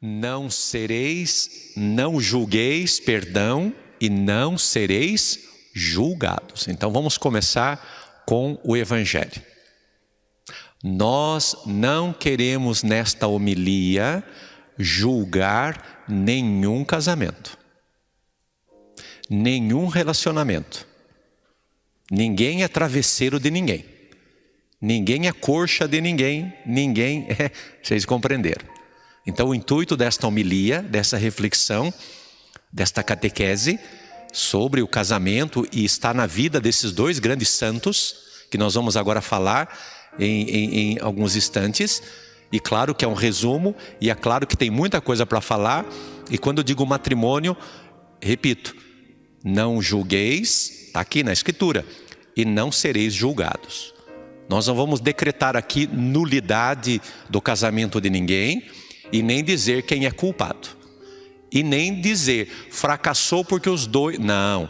não julgueis, perdão, e não sereis julgados. Então vamos começar com o Evangelho. Nós não queremos nesta homilia julgar nenhum casamento, nenhum relacionamento. Ninguém é travesseiro de ninguém, ninguém é coxa de ninguém, ninguém é... Vocês compreenderam? Então o intuito desta homilia, dessa reflexão, desta catequese sobre o casamento, e está na vida desses dois grandes santos, que nós vamos agora falar em alguns instantes, e claro que é um resumo, e é claro que tem muita coisa para falar, e quando eu digo matrimônio, repito, não julgueis, está aqui na Escritura, e não sereis julgados. Nós não vamos decretar aqui nulidade do casamento de ninguém, e nem dizer quem é culpado, e nem dizer fracassou porque os dois... Não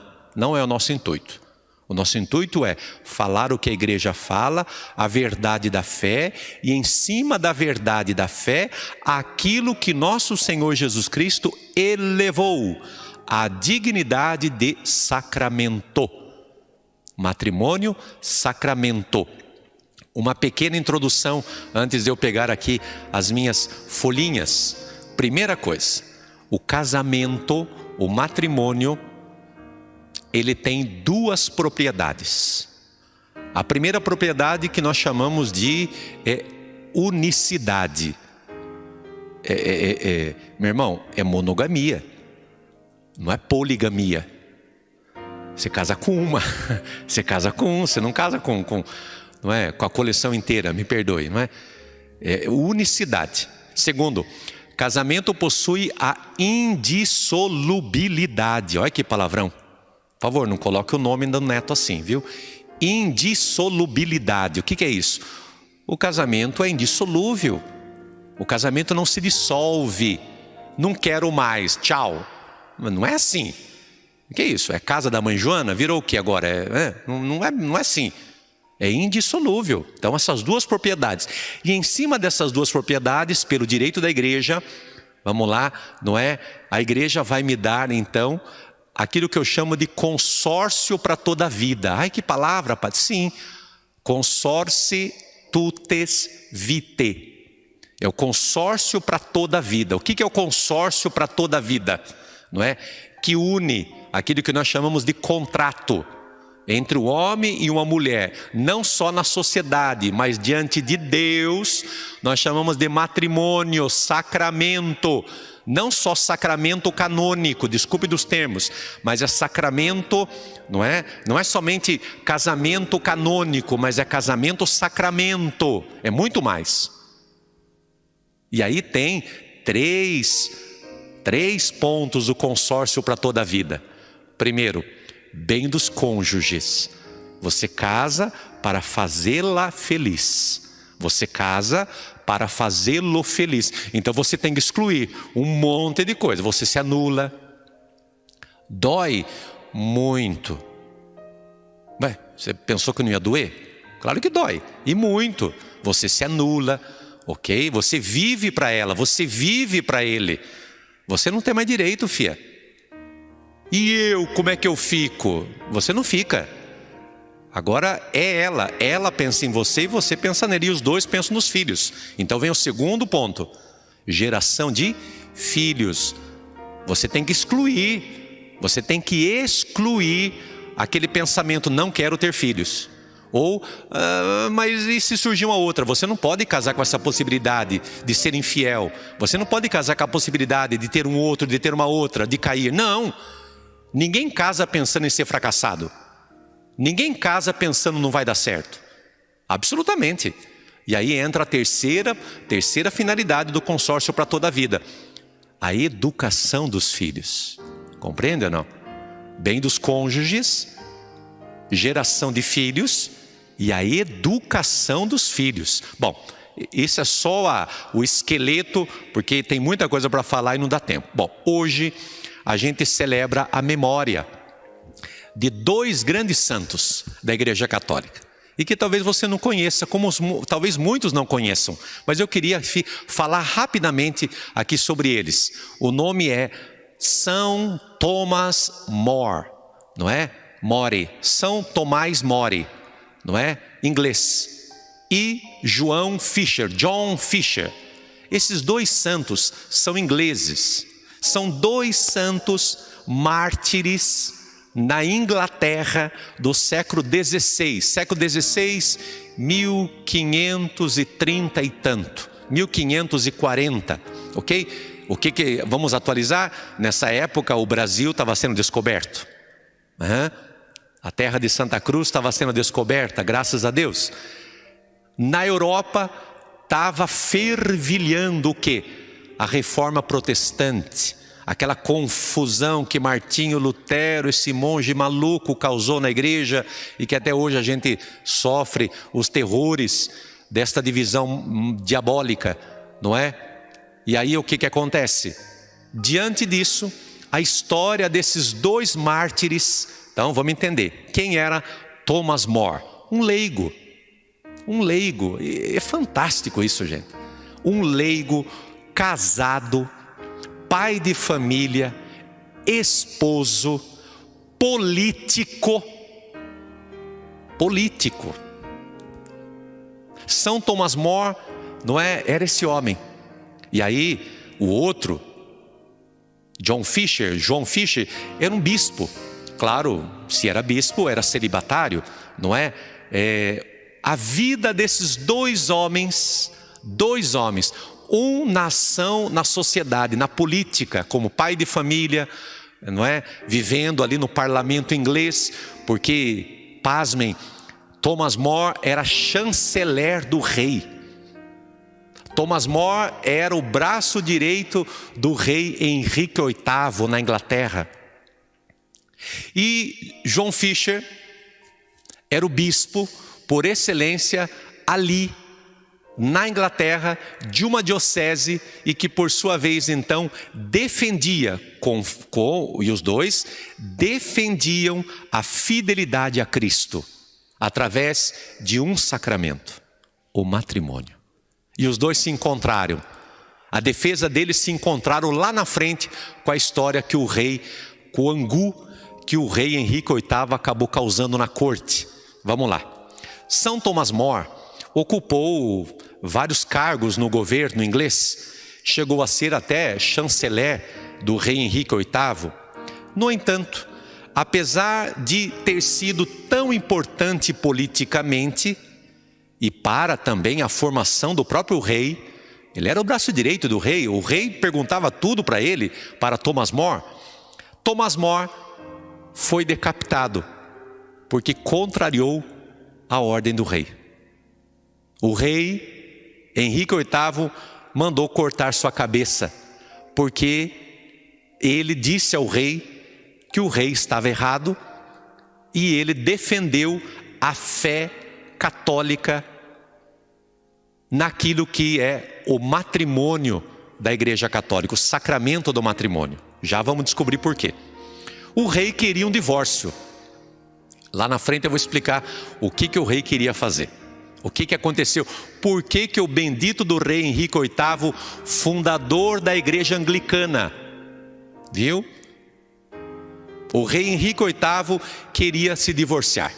é o nosso intuito. O nosso intuito é falar o que a igreja fala, a verdade da fé, e em cima da verdade da fé, aquilo que nosso Senhor Jesus Cristo elevou à dignidade de sacramento. Matrimônio, sacramento. Uma pequena introdução antes de eu pegar aqui as minhas folhinhas. Primeira coisa, o casamento, o matrimônio, ele tem duas propriedades. A primeira propriedade que nós chamamos de unicidade. Meu irmão, é monogamia, não é poligamia. Você casa com uma, você casa com um, você não casa com não é, com a coleção inteira, me perdoe, não é? É unicidade. Segundo, casamento possui a indissolubilidade. Olha que palavrão. Por favor, não coloque o nome do neto assim, viu? Indissolubilidade. O que é isso? O casamento é indissolúvel. O casamento não se dissolve. Não quero mais, tchau. Mas não é assim. O que é isso? É casa da mãe Joana? Virou o que agora? Não é assim. É indissolúvel. Então essas duas propriedades. E em cima dessas duas propriedades, pelo direito da igreja, vamos lá, não é? A igreja vai me dar então aquilo que eu chamo de consórcio para toda a vida. Ai, que palavra, padre. Sim, consorci tutes vitae. É o consórcio para toda a vida. O que é o consórcio para toda a vida? Não é? Que une aquilo que nós chamamos de contrato entre o homem e uma mulher, não só na sociedade, mas diante de Deus, nós chamamos de matrimônio, sacramento. Não só sacramento canônico, desculpe dos termos, mas é sacramento, não é somente casamento canônico, mas é casamento sacramento, é muito mais. E aí tem três pontos do consórcio para toda a vida. Primeiro, bem dos cônjuges. Você casa para fazê-la feliz. Você casa para fazê-lo feliz. Então você tem que excluir um monte de coisa. Você se anula. Dói muito. Ué, você pensou que não ia doer? Claro que dói. E muito. Você se anula, ok? Você vive para ela, você vive para ele. Você não tem mais direito, fia. E eu, como é que eu fico? Você não fica. Agora é ela pensa em você e você pensa nele, e os dois pensam nos filhos. Então vem o segundo ponto, geração de filhos. Você tem que excluir aquele pensamento, não quero ter filhos. Ou, mas e se surgir uma outra? Você não pode casar com essa possibilidade de ser infiel. Você não pode casar com a possibilidade de ter um outro, de ter uma outra, de cair. Não, ninguém casa pensando em ser fracassado. Ninguém casa pensando não vai dar certo. Absolutamente. E aí entra a terceira finalidade do consórcio para toda a vida. A educação dos filhos. Compreende ou não? Bem dos cônjuges, geração de filhos e a educação dos filhos. Bom, isso é só o esqueleto, porque tem muita coisa para falar e não dá tempo. Bom, hoje a gente celebra a memória de dois grandes santos da Igreja Católica. e que talvez você não conheça, como talvez muitos não conheçam, mas eu queria falar rapidamente aqui sobre eles. O nome é São Thomas More, não é? More, São Tomás More, não é? Inglês. E John Fisher. Esses dois santos são ingleses. São dois santos mártires na Inglaterra do século XVI. Século XVI, 1530 e tanto. 1540, ok? O que vamos atualizar? Nessa época o Brasil estava sendo descoberto. A terra de Santa Cruz estava sendo descoberta, graças a Deus. Na Europa estava fervilhando o quê? A reforma protestante. Aquela confusão que Martinho Lutero, esse monge maluco, causou na igreja e que até hoje a gente sofre os terrores desta divisão diabólica, não é? E aí o que acontece? Diante disso, a história desses dois mártires. Então vamos entender. Quem era Thomas More? Um leigo. É fantástico isso, gente. Um leigo, casado, pai de família, esposo, político. São Thomas More, não é? Era esse homem. E aí o outro, John Fisher, era um bispo. Claro, se era bispo, era celibatário, não é? A vida desses dois homens, na ação na sociedade, na política, como pai de família, não é? Vivendo ali no parlamento inglês, porque, pasmem, Thomas More era chanceler do rei. Thomas More era o braço direito do rei Henrique VIII na Inglaterra. E John Fisher era o bispo por excelência ali na Inglaterra, de uma diocese, e que por sua vez então defendia, e os dois defendiam a fidelidade a Cristo, através de um sacramento, o matrimônio. E os dois se encontraram, a defesa deles se encontraram lá na frente com a história que o rei, com o angu, que o rei Henrique VIII acabou causando na corte. Vamos lá. São Thomas More ocupou vários cargos no governo inglês, chegou a ser até chanceler do rei Henrique VIII. No entanto, apesar de ter sido tão importante politicamente e para também a formação do próprio rei, ele era o braço direito do rei, o rei perguntava tudo para ele, para Thomas More. Thomas More foi decapitado porque contrariou a ordem do rei. O rei Henrique VIII mandou cortar sua cabeça, porque ele disse ao rei que o rei estava errado e ele defendeu a fé católica naquilo que é o matrimônio da Igreja Católica, o sacramento do matrimônio. Já vamos descobrir por quê. O rei queria um divórcio. Lá na frente eu vou explicar o que o rei queria fazer. O que aconteceu? Por que o bendito do rei Henrique VIII, fundador da igreja anglicana, viu? O rei Henrique VIII queria se divorciar.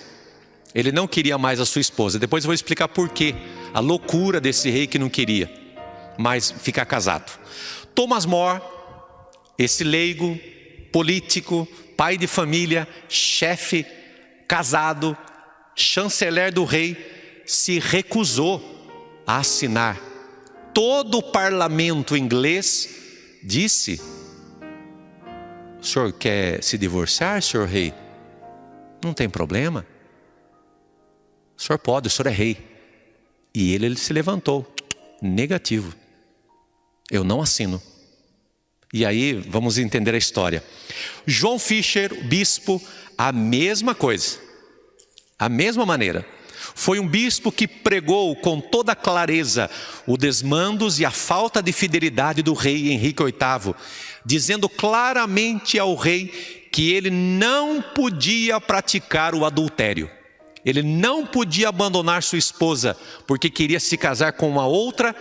Ele não queria mais a sua esposa. Depois eu vou explicar por quê. A loucura desse rei que não queria mais ficar casado. Thomas More, esse leigo, político, pai de família, chefe, casado, chanceler do rei, se recusou a assinar. Todo o parlamento inglês disse: o senhor quer se divorciar, senhor rei? Não tem problema. O senhor pode, o senhor é rei. E ele se levantou. Negativo. Eu não assino. E aí vamos entender a história. John Fisher, bispo, a mesma coisa. A mesma maneira. Foi um bispo que pregou com toda clareza o desmandos e a falta de fidelidade do rei Henrique VIII, dizendo claramente ao rei que ele não podia praticar o adultério. Ele não podia abandonar sua esposa, porque queria se casar com uma outra,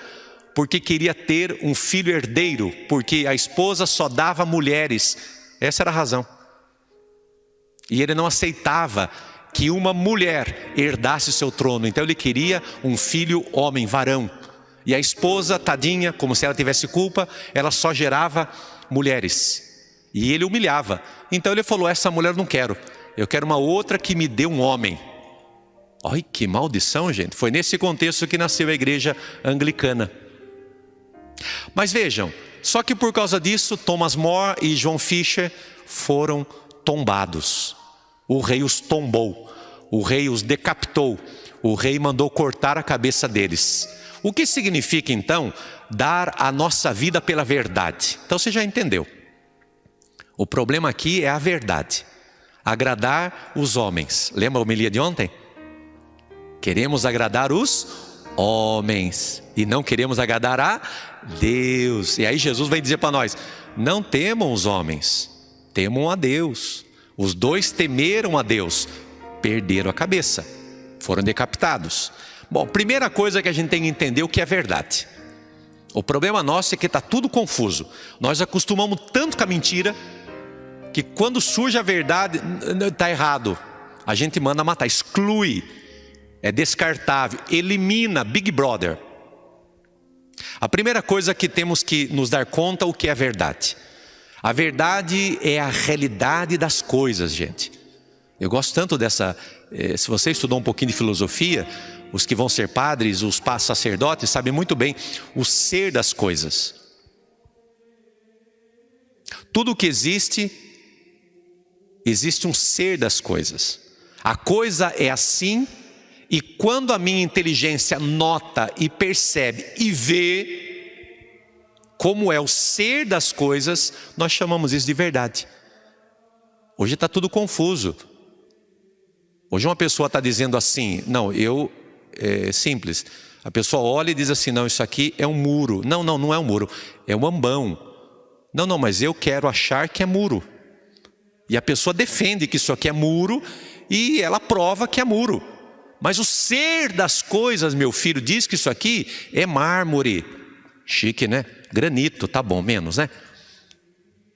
porque queria ter um filho herdeiro, porque a esposa só dava mulheres. Essa era a razão. E ele não aceitava que uma mulher herdasse seu trono. Então ele queria um filho homem, varão. E a esposa, tadinha, como se ela tivesse culpa, ela só gerava mulheres. E ele humilhava. Então ele falou, essa mulher eu não quero. Eu quero uma outra que me dê um homem. Olha que maldição, gente. Foi nesse contexto que nasceu a igreja anglicana. Mas vejam, só que por causa disso, Thomas More e John Fisher foram tombados. O rei os tombou, o rei os decapitou, o rei mandou cortar a cabeça deles. O que significa então dar a nossa vida pela verdade? Então você já entendeu. O problema aqui é a verdade. Agradar os homens. Lembra a homilia de ontem? Queremos agradar os homens e não queremos agradar a Deus. E aí Jesus vai dizer para nós, não temam os homens, temam a Deus. Os dois temeram a Deus, perderam a cabeça, foram decapitados. Bom, primeira coisa que a gente tem que entender o que é verdade. O problema nosso é que está tudo confuso. Nós acostumamos tanto com a mentira, que quando surge a verdade, está errado. A gente manda matar, exclui. É descartável, elimina, Big Brother. A primeira coisa que temos que nos dar conta o que é a verdade. A verdade é a realidade das coisas, gente. Eu gosto tanto dessa, se você estudou um pouquinho de filosofia, os que vão ser padres, os sacerdotes, sabem muito bem o ser das coisas. Tudo que existe um ser das coisas. A coisa é assim. E quando a minha inteligência nota e percebe e vê como é o ser das coisas, nós chamamos isso de verdade. Hoje está tudo confuso. Hoje uma pessoa está dizendo assim, não, é simples. A pessoa olha e diz assim, não, isso aqui é um muro. Não, não é um muro, é um ambão. Não, mas eu quero achar que é muro. E a pessoa defende que isso aqui é muro e ela prova que é muro. Mas o ser das coisas, meu filho, diz que isso aqui é mármore. Chique, né? Granito, tá bom, menos, né?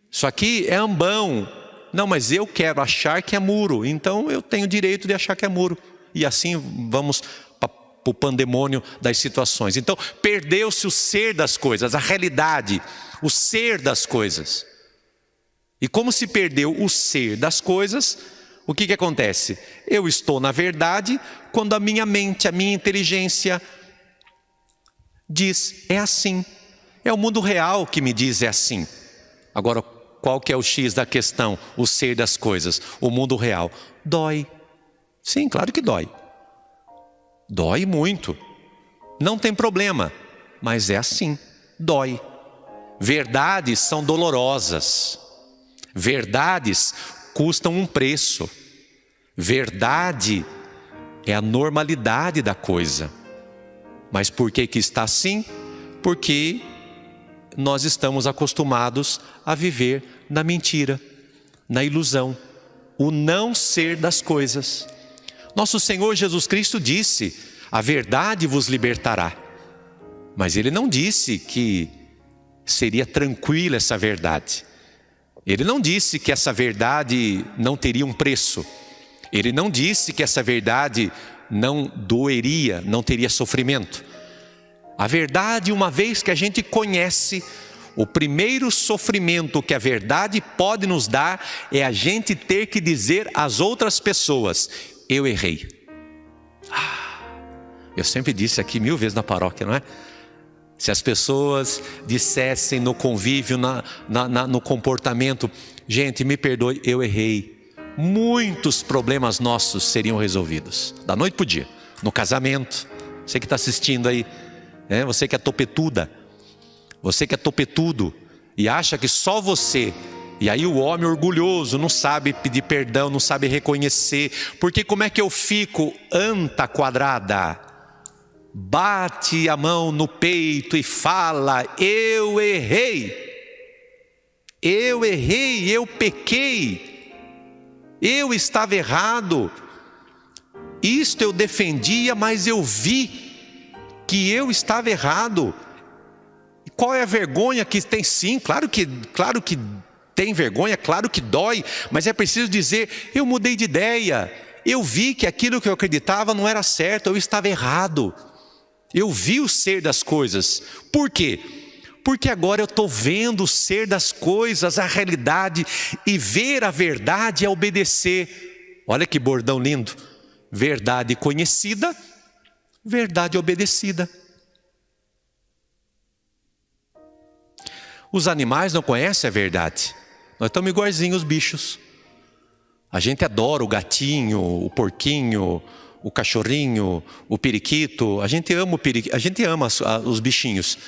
Isso aqui é ambão. Não, mas eu quero achar que é muro. Então eu tenho direito de achar que é muro. E assim vamos para o pandemônio das situações. Então perdeu-se o ser das coisas, a realidade, o ser das coisas. E como se perdeu o ser das coisas, o que acontece? Eu estou na verdade quando a minha mente, a minha inteligência diz, é assim. É o mundo real que me diz é assim. Agora, qual que é o X da questão? O ser das coisas, o mundo real. Dói. Sim, claro que dói. Dói muito. Não tem problema, mas é assim, dói. Verdades são dolorosas. Verdades custam um preço. Verdade é a normalidade da coisa. Mas por que está assim? Porque nós estamos acostumados a viver na mentira, na ilusão, o não ser das coisas. Nosso Senhor Jesus Cristo disse, a verdade vos libertará. Mas Ele não disse que seria tranquila essa verdade. Ele não disse que essa verdade não teria um preço. Ele não disse que essa verdade não doeria, não teria sofrimento. A verdade, uma vez que a gente conhece, o primeiro sofrimento que a verdade pode nos dar é a gente ter que dizer às outras pessoas, eu errei. Eu sempre disse aqui 1000 vezes na paróquia, não é? Se as pessoas dissessem no convívio, no comportamento, gente, me perdoe, eu errei. Muitos problemas nossos seriam resolvidos, da noite para o dia, no casamento. Você que está assistindo aí, você que é topetuda, você que é topetudo e acha que só você, e aí o homem orgulhoso não sabe pedir perdão, não sabe reconhecer, porque como é que eu fico anta quadrada? Bate a mão no peito e fala, eu errei, eu pequei, eu estava errado. Isto eu defendia, mas eu vi que eu estava errado. Qual é a vergonha que tem? Sim, claro que tem vergonha, claro que dói, mas é preciso dizer, eu mudei de ideia. Eu vi que aquilo que eu acreditava não era certo, eu estava errado. Eu vi o ser das coisas. Por quê? Porque agora eu estou vendo o ser das coisas, a realidade, e ver a verdade é obedecer. Olha que bordão lindo. Verdade conhecida, verdade obedecida. Os animais não conhecem a verdade. Nós estamos igualzinhos os bichos. A gente adora o gatinho, o porquinho, o cachorrinho, o periquito. A gente ama os bichinhos.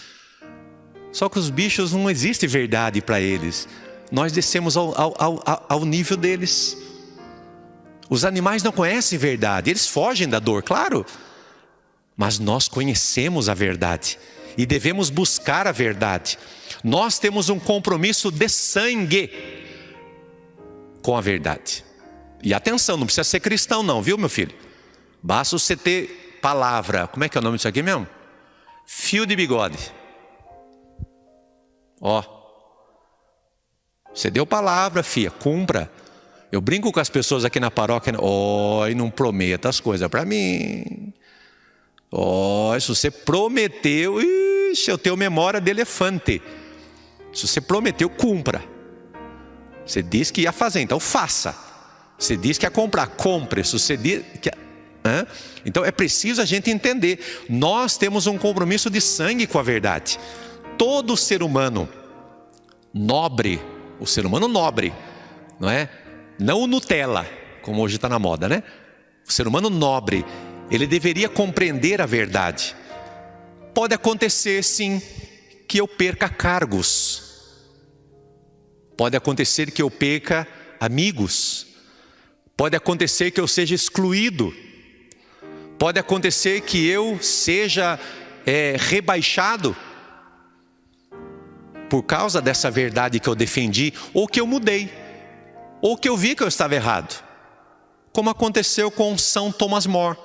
Só que os bichos não existe verdade para eles. Nós descemos ao nível deles. Os animais não conhecem verdade. Eles fogem da dor, claro. Mas nós conhecemos a verdade. E devemos buscar a verdade. Nós temos um compromisso de sangue com a verdade. E atenção, não precisa ser cristão não, viu meu filho? Basta você ter palavra. Como é que é o nome disso aqui mesmo? Fio de bigode. Ó. Você deu palavra, filha, cumpra. Eu brinco com as pessoas aqui na paróquia. E não prometa as coisas para mim. Se você prometeu, eu tenho memória de elefante. Se você prometeu, cumpra. Você disse que ia fazer, então faça. Você disse que ia comprar, compre. Se você disse que... Então é preciso a gente entender. Nós temos um compromisso de sangue com a verdade. Todo ser humano nobre, o ser humano nobre, não é? Não o Nutella, como hoje está na moda, né? O ser humano nobre, ele deveria compreender a verdade. Pode acontecer sim que eu perca cargos. Pode acontecer que eu perca amigos. Pode acontecer que eu seja excluído. Pode acontecer que eu seja rebaixado por causa dessa verdade que eu defendi, ou que eu mudei, ou que eu vi que eu estava errado, como aconteceu com São Thomas More.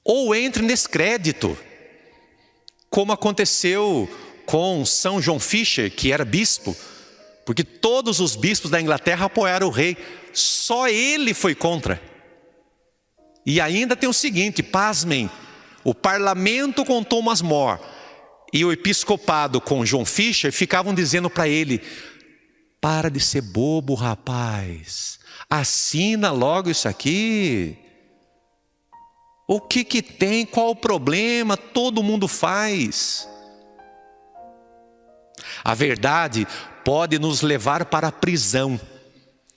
Ou entre nesse crédito, como aconteceu com São John Fisher, que era bispo, porque todos os bispos da Inglaterra apoiaram o rei, só ele foi contra. E ainda tem o seguinte, pasmem, o parlamento com Thomas More e o episcopado com John Fisher ficavam dizendo para ele, para de ser bobo, rapaz, assina logo isso aqui. O que tem, qual o problema, todo mundo faz. A verdade pode nos levar para a prisão.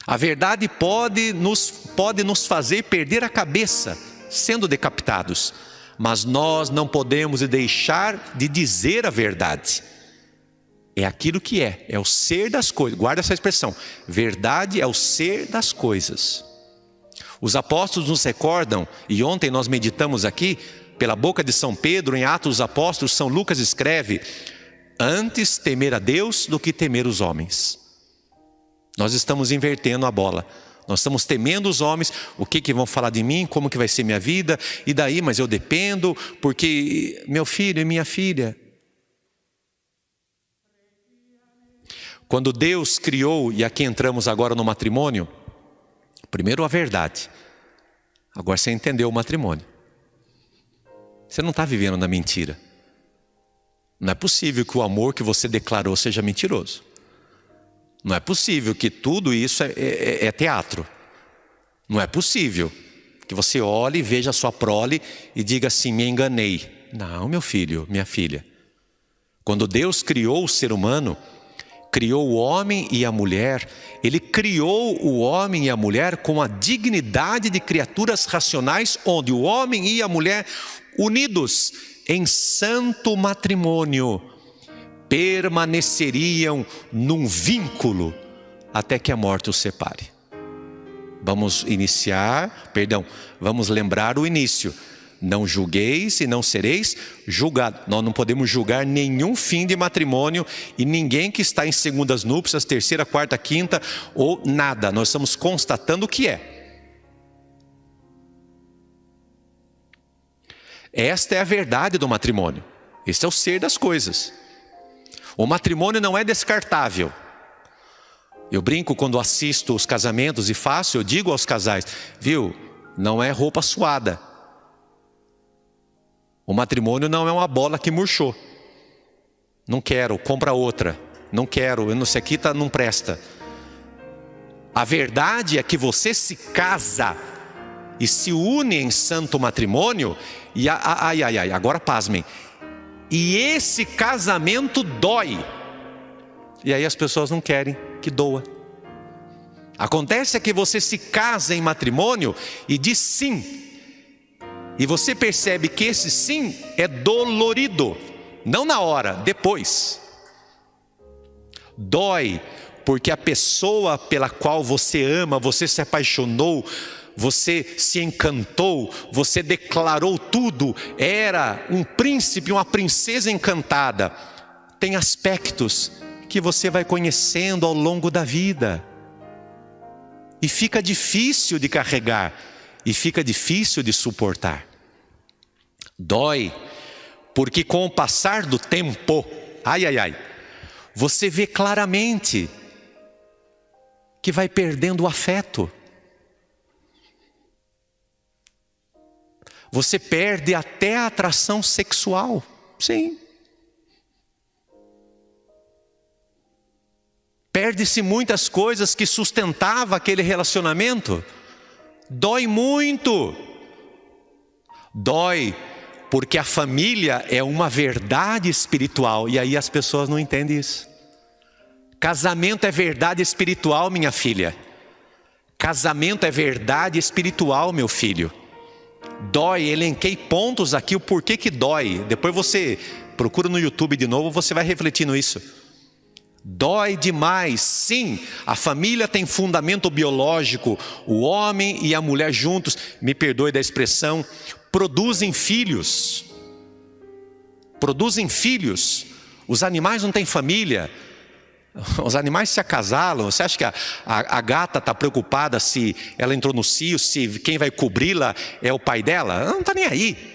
A verdade pode nos fazer perder a cabeça, sendo decapitados. Mas nós não podemos deixar de dizer a verdade. É aquilo que é o ser das coisas. Guarda essa expressão. Verdade é o ser das coisas. Os apóstolos nos recordam, e ontem nós meditamos aqui, pela boca de São Pedro, em Atos dos Apóstolos, São Lucas escreve, antes temer a Deus do que temer os homens. Nós estamos invertendo a bola. Nós estamos temendo os homens, o que vão falar de mim, como que vai ser minha vida, e daí, mas eu dependo, porque meu filho e minha filha. Quando Deus criou, e aqui entramos agora no matrimônio, primeiro a verdade, agora você entendeu o matrimônio. Você não está vivendo na mentira. Não é possível que o amor que você declarou seja mentiroso. Não é possível que tudo isso é teatro. Não é possível que você olhe e veja a sua prole e diga assim, me enganei. Não, meu filho, minha filha. Quando Deus criou o ser humano, criou o homem e a mulher, Ele criou o homem e a mulher com a dignidade de criaturas racionais, onde o homem e a mulher, unidos em santo matrimônio, permaneceriam num vínculo até que a morte os separe. Vamos lembrar o início. Não julgueis e não sereis julgados. Nós não podemos julgar nenhum fim de matrimônio e ninguém que está em segundas núpcias, terceira, quarta, quinta ou nada. Nós estamos constatando o que é. Esta é a verdade do matrimônio. Este é o ser das coisas. O matrimônio não é descartável. Eu brinco quando assisto os casamentos e faço, eu digo aos casais, viu, não é roupa suada. O matrimônio não é uma bola que murchou. Não quero, compra outra. Não quero, isso aqui não presta. A verdade é que você se casa e se une em santo matrimônio e agora pasmem. E esse casamento dói. E aí as pessoas não querem que doa. Acontece que você se casa em matrimônio e diz sim. E você percebe que esse sim é dolorido. Não na hora, depois. Dói porque a pessoa pela qual você ama, você se apaixonou, você se encantou, você declarou tudo, era um príncipe, uma princesa encantada. Tem aspectos que você vai conhecendo ao longo da vida. E fica difícil de carregar, e fica difícil de suportar. Dói, porque com o passar do tempo, você vê claramente que vai perdendo o afeto. Você perde até a atração sexual. Sim. Perde-se muitas coisas que sustentava aquele relacionamento. Dói muito. Dói porque a família é uma verdade espiritual. E aí as pessoas não entendem isso. Casamento é verdade espiritual, minha filha. Casamento é verdade espiritual, meu filho. Dói, elenquei pontos aqui, o porquê que dói. Depois você procura no YouTube de novo, você vai refletir nisso. Dói demais, sim, a família tem fundamento biológico. O homem e a mulher juntos, me perdoe da expressão, produzem filhos. Produzem filhos. Os animais não têm família. Os animais se acasalam. Você acha que a gata está preocupada se ela entrou no cio, se quem vai cobri-la é o pai dela? Ela não está nem aí.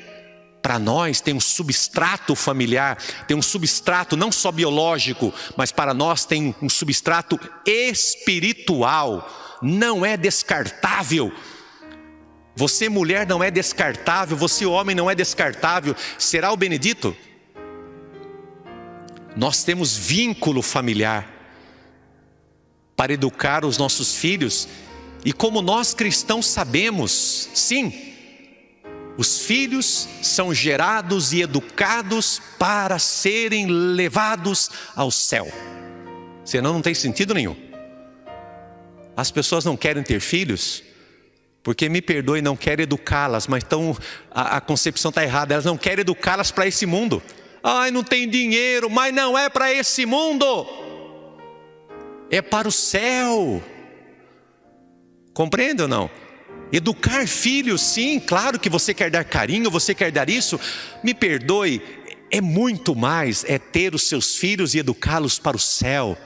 Para nós tem um substrato familiar, tem um substrato não só biológico, mas para nós tem um substrato espiritual. Não é descartável. Você mulher não é descartável, você homem não é descartável. Será o Benedito? Nós temos vínculo familiar para educar os nossos filhos. E como nós cristãos sabemos, sim, os filhos são gerados e educados para serem levados ao céu. Senão não tem sentido nenhum. As pessoas não querem ter filhos porque, me perdoe, não querem educá-las, mas a concepção está errada. Elas não querem educá-las para esse mundo. Ai, não tem dinheiro, mas não é para esse mundo. É para o céu. Compreende ou não? Educar filhos, sim, claro que você quer dar carinho, você quer dar isso. Me perdoe, é muito mais, é ter os seus filhos e educá-los para o céu.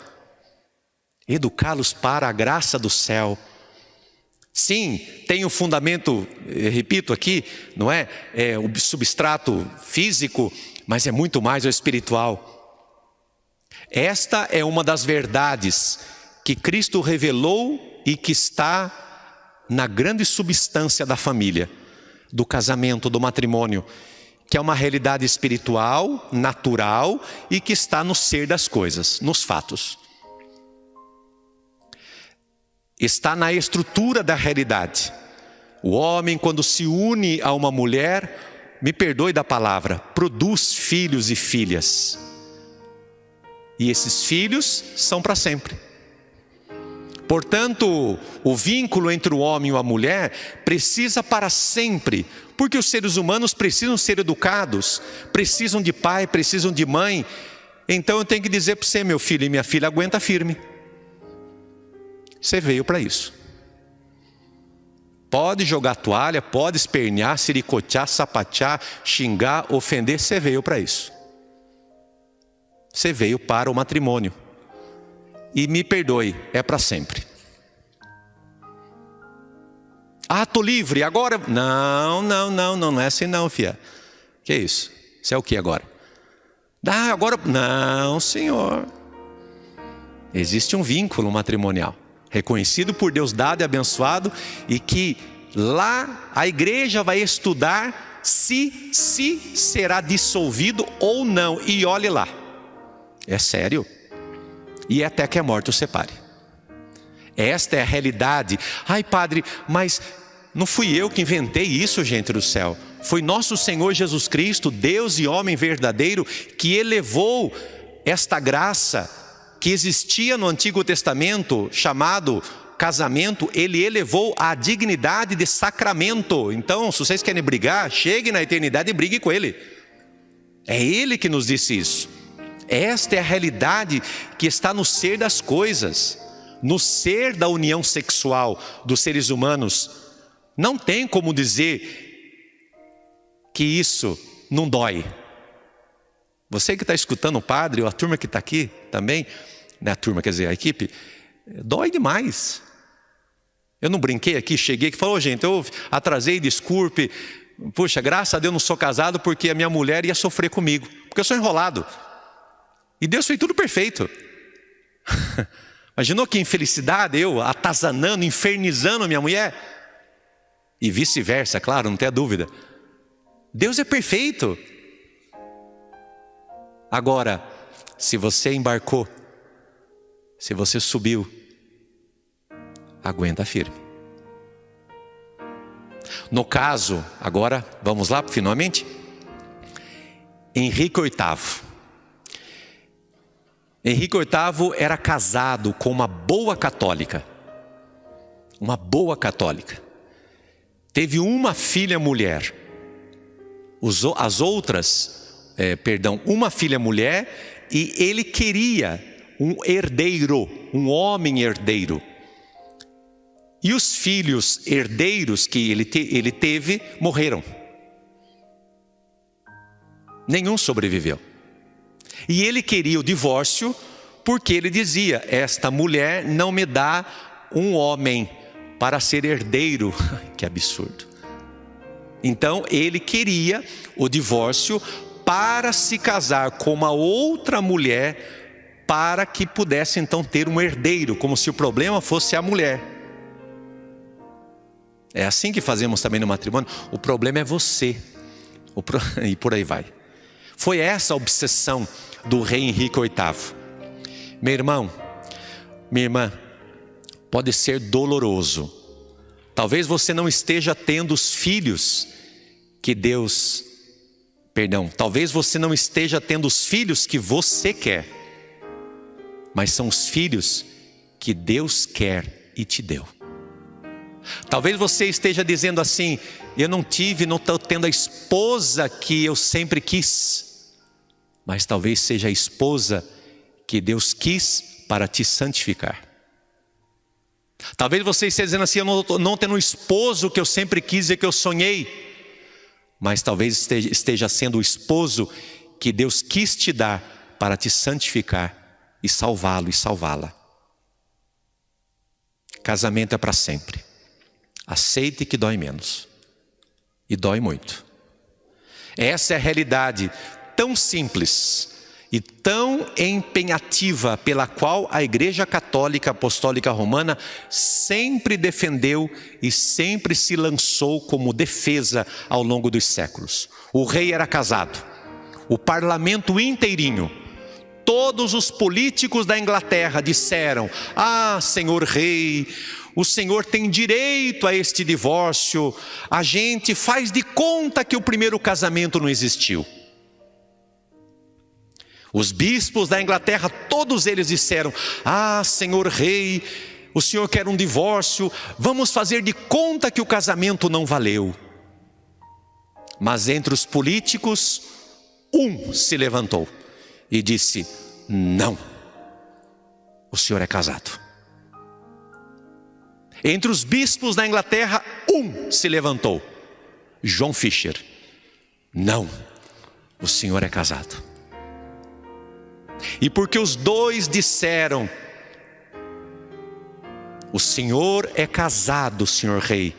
Educá-los para a graça do céu. Sim, tem um fundamento, repito aqui, não é? É o substrato físico, mas é muito mais o espiritual. Esta é uma das verdades que Cristo revelou e que está na grande substância da família, do casamento, do matrimônio, que é uma realidade espiritual, natural e que está no ser das coisas, nos fatos. Está na estrutura da realidade. O homem, quando se une a uma mulher, me perdoe da palavra, produz filhos e filhas. E esses filhos são para sempre. Portanto, o vínculo entre o homem e a mulher precisa para sempre, porque os seres humanos precisam ser educados, precisam de pai, precisam de mãe. Então eu tenho que dizer para você, meu filho e minha filha, aguenta firme. Você veio para isso. Pode jogar toalha, pode espernear, siricotear, sapatear, xingar, ofender, você veio para isso. Você veio para o matrimônio. E me perdoe, é para sempre. Ah, estou livre, agora... Não é assim não, filha. Que é isso? Isso é o que agora? Agora... Não, senhor. Existe um vínculo matrimonial, reconhecido por Deus, dado e abençoado, e que lá a igreja vai estudar se será dissolvido ou não. E olhe lá, é sério. E até que a morte o separe. Esta é a realidade. Ai, padre, mas não fui eu que inventei isso, gente do céu. Foi nosso Senhor Jesus Cristo, Deus e homem verdadeiro, que elevou esta graça que existia no Antigo Testamento, chamado casamento, ele elevou à dignidade de sacramento. Então, se vocês querem brigar, chegue na eternidade e brigue com ele. É ele que nos disse isso. Esta é a realidade que está no ser das coisas, no ser da união sexual dos seres humanos. Não tem como dizer que isso não dói. Você que está escutando o padre, ou a turma que está aqui também, a turma, quer dizer, a equipe, dói demais. Eu não brinquei aqui, cheguei e falei, gente, eu atrasei, desculpe. Puxa, graças a Deus não sou casado, porque a minha mulher ia sofrer comigo, porque eu sou enrolado. E Deus fez tudo perfeito. Imaginou que infelicidade, eu atazanando, infernizando a minha mulher? E vice-versa, claro, não tem dúvida. Deus é perfeito. Agora, se você embarcou, se você subiu, aguenta firme. No caso, agora, vamos lá finalmente? Henrique VIII. Henrique VIII era casado com uma boa católica. Uma boa católica. Teve uma filha mulher. As outras, uma filha mulher, e ele queria um herdeiro, um homem herdeiro. E os filhos herdeiros que ele teve morreram. Nenhum sobreviveu. E ele queria o divórcio porque ele dizia, esta mulher não me dá um homem para ser herdeiro. Que absurdo. Então ele queria o divórcio para se casar com uma outra mulher, para que pudesse então ter um herdeiro, como se o problema fosse a mulher. É assim que fazemos também no matrimônio. O problema é você. E por aí vai. Foi essa a obsessão do rei Henrique VIII. Meu irmão, minha irmã, pode ser doloroso. Talvez você não esteja tendo os filhos que Deus... talvez você não esteja tendo os filhos que você quer. Mas são os filhos que Deus quer e te deu. Talvez você esteja dizendo assim, eu não estou tendo a esposa que eu sempre quis. Mas talvez seja a esposa que Deus quis para te santificar. Talvez você esteja dizendo assim, eu não tendo um esposo que eu sempre quis e que eu sonhei. Mas talvez esteja sendo o esposo que Deus quis te dar para te santificar e salvá-lo e salvá-la. Casamento é para sempre. Aceite que dói menos. E dói muito. Essa é a realidade tão simples e tão empenhativa pela qual a Igreja Católica Apostólica Romana sempre defendeu e sempre se lançou como defesa ao longo dos séculos. O rei era casado, o parlamento inteirinho, todos os políticos da Inglaterra disseram, senhor rei, o senhor tem direito a este divórcio, a gente faz de conta que o primeiro casamento não existiu. Os bispos da Inglaterra, todos eles disseram, senhor rei, o senhor quer um divórcio, vamos fazer de conta que o casamento não valeu. Mas entre os políticos, um se levantou e disse, não, o senhor é casado. Entre os bispos da Inglaterra, um se levantou, John Fisher, não, o senhor é casado. E porque os dois disseram, o senhor é casado, senhor rei,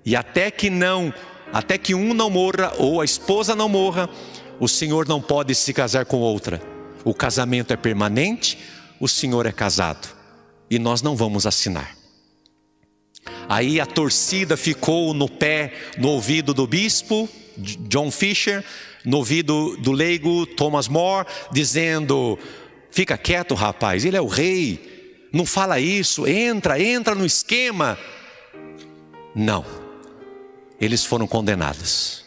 e até que não até que um não morra ou a esposa não morra, o senhor não pode se casar com outra. O casamento é permanente, o senhor é casado e nós não vamos assinar. Aí a torcida ficou no pé, no ouvido do bispo John Fisher, no ouvido do leigo Thomas More, dizendo: fica quieto, rapaz, ele é o rei, não fala isso, entra no esquema. Não, eles foram condenados,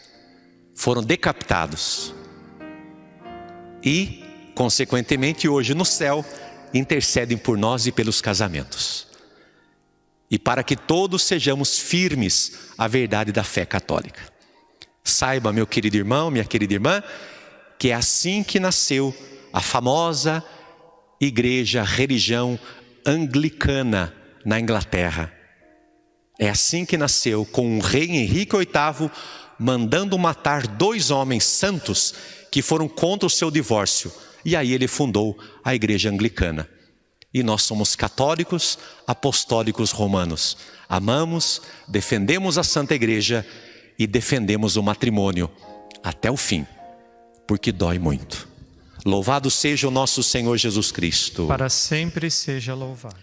foram decapitados e, consequentemente, hoje no céu intercedem por nós e pelos casamentos. E para que todos sejamos firmes à verdade da fé católica. Saiba, meu querido irmão, minha querida irmã, que é assim que nasceu a famosa religião anglicana na Inglaterra. É assim que nasceu, com o rei Henrique VIII mandando matar 2 homens santos que foram contra o seu divórcio. E aí ele fundou a igreja anglicana. E nós somos católicos, apostólicos romanos. Amamos, defendemos a Santa Igreja e defendemos o matrimônio até o fim, porque dói muito. Louvado seja o nosso Senhor Jesus Cristo. Para sempre seja louvado.